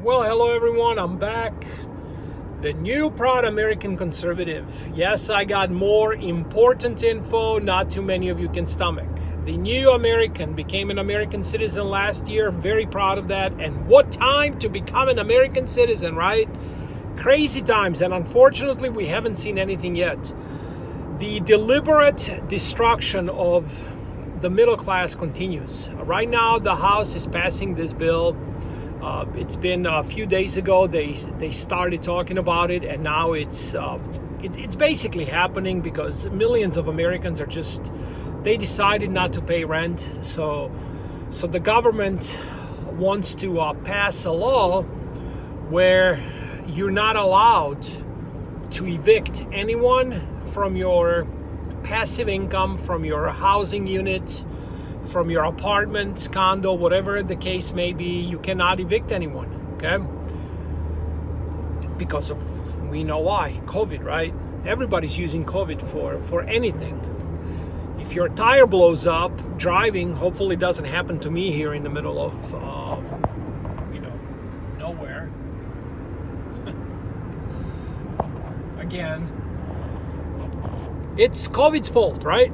Well, hello everyone, I'm back. The new proud American conservative. Yes, I got more important info not too many of you can stomach. The new American became an American citizen last year. I'm very proud of that. And what time to become an American citizen, right? Crazy times, and unfortunately we haven't seen anything yet. The deliberate destruction of the middle class continues. Right now the House is passing this bill. It's been a few days ago they started talking about it, and now it's basically happening because millions of Americans are they decided not to pay rent. So the government wants to pass a law where you're not allowed to evict anyone from your passive income, from your housing unit, from your apartment, condo, whatever the case may be. You cannot evict anyone, okay? Because of, we know why, COVID, right? Everybody's using COVID for anything. If your tire blows up driving, hopefully it doesn't happen to me here in the middle of, nowhere. Again, it's COVID's fault, right?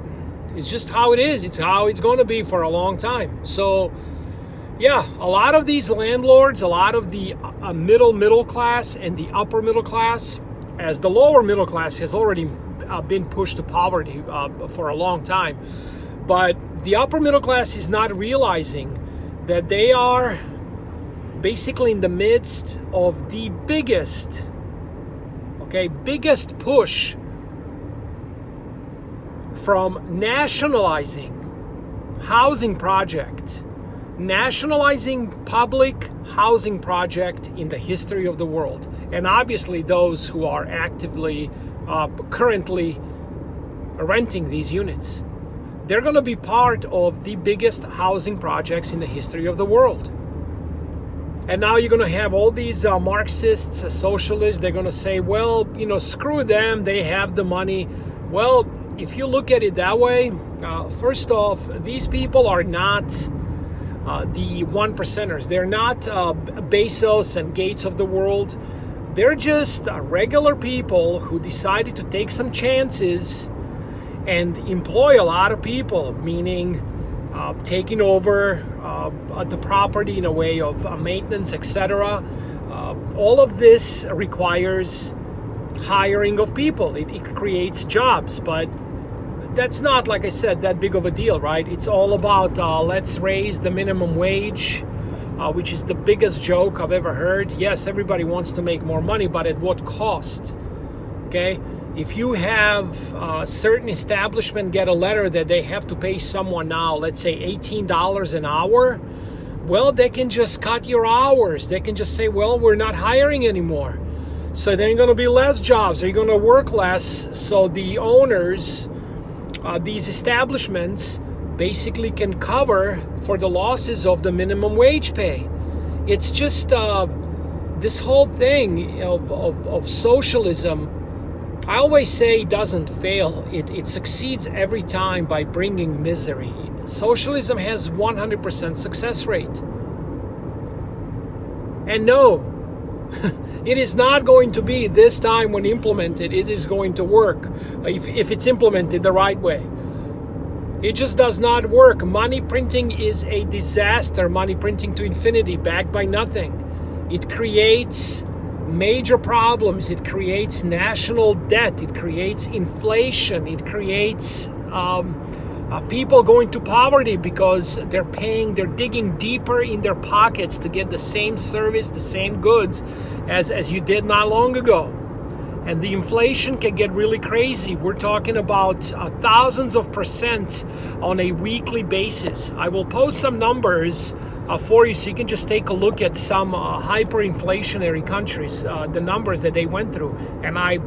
It's just how it is. It's how it's going to be for a long time. So, yeah, a lot of these landlords, a lot of the middle class and the upper middle class, as the lower middle class has already been pushed to poverty for a long time. But the upper middle class is not realizing that they are basically in the midst of the biggest push from nationalizing housing project, nationalizing public housing project in the history of the world. And obviously those who are actively, currently renting these units, they're going to be part of the biggest housing projects in the history of the world. And now you're going to have all these Marxists, socialists, they're going to say, well, screw them, they have the money. Well, if you look at it that way, first off, these people are not the one percenters. They're not Bezos and Gates of the world. They're just regular people who decided to take some chances and employ a lot of people, meaning taking over the property in a way of maintenance, etc. All of this requires hiring of people. It creates jobs, but that's not, like I said, that big of a deal, right? It's all about let's raise the minimum wage, which is the biggest joke I've ever heard. Yes, everybody wants to make more money, but at what cost? Okay, if you have a certain establishment get a letter that they have to pay someone now, let's say $18 an hour, well, they can just cut your hours. They can just say, well, we're not hiring anymore. So there are going to be less jobs. You're going to work less. So the owners, these establishments, basically can cover for the losses of the minimum wage pay. It's just this whole thing of socialism. I always say doesn't fail. It succeeds every time by bringing misery. Socialism has 100% success rate. And no, it is not going to be this time when implemented, it is going to work if it's implemented the right way. It just does not work. Money printing is a disaster. Money printing to infinity, backed by nothing. It creates major problems. It creates national debt. It creates inflation. It creates people going to poverty because they're digging deeper in their pockets to get the same service, the same goods as you did not long ago. And the inflation can get really crazy. We're talking about thousands of percent on a weekly basis. I will post some numbers for you so you can just take a look at some hyperinflationary countries, the numbers that they went through. And I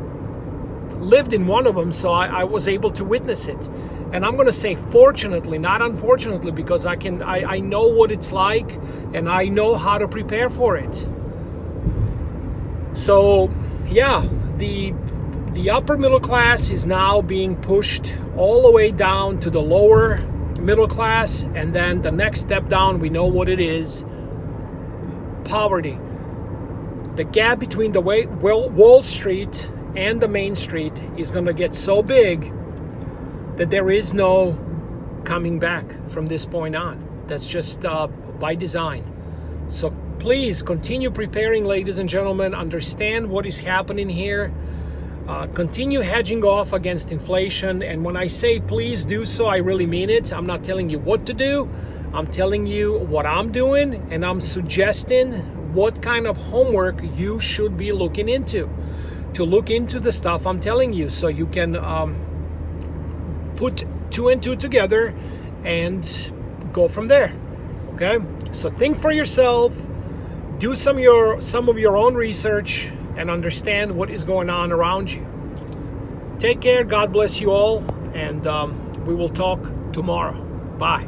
lived in one of them, so I was able to witness it. And I'm going to say fortunately, not unfortunately, because I know what it's like and I know how to prepare for it. So, yeah, the upper middle class is now being pushed all the way down to the lower middle class, and then the next step down, we know what it is: poverty. the gap between the Wall Street and the Main Street is going to get so big that there is no coming back from this point on. That's just by design. So please continue preparing, ladies and gentlemen. Understand what is happening here. Continue hedging off against inflation. And when I say please do so, I really mean it. I'm not telling you what to do. I'm telling you what I'm doing, and I'm suggesting what kind of homework you should be looking into. To look into the stuff I'm telling you, so you can put 2 and 2 together and go from there. Okay? So think for yourself, do some of your own research, and understand what is going on around you. Take care. God bless you all, and we will talk tomorrow. Bye.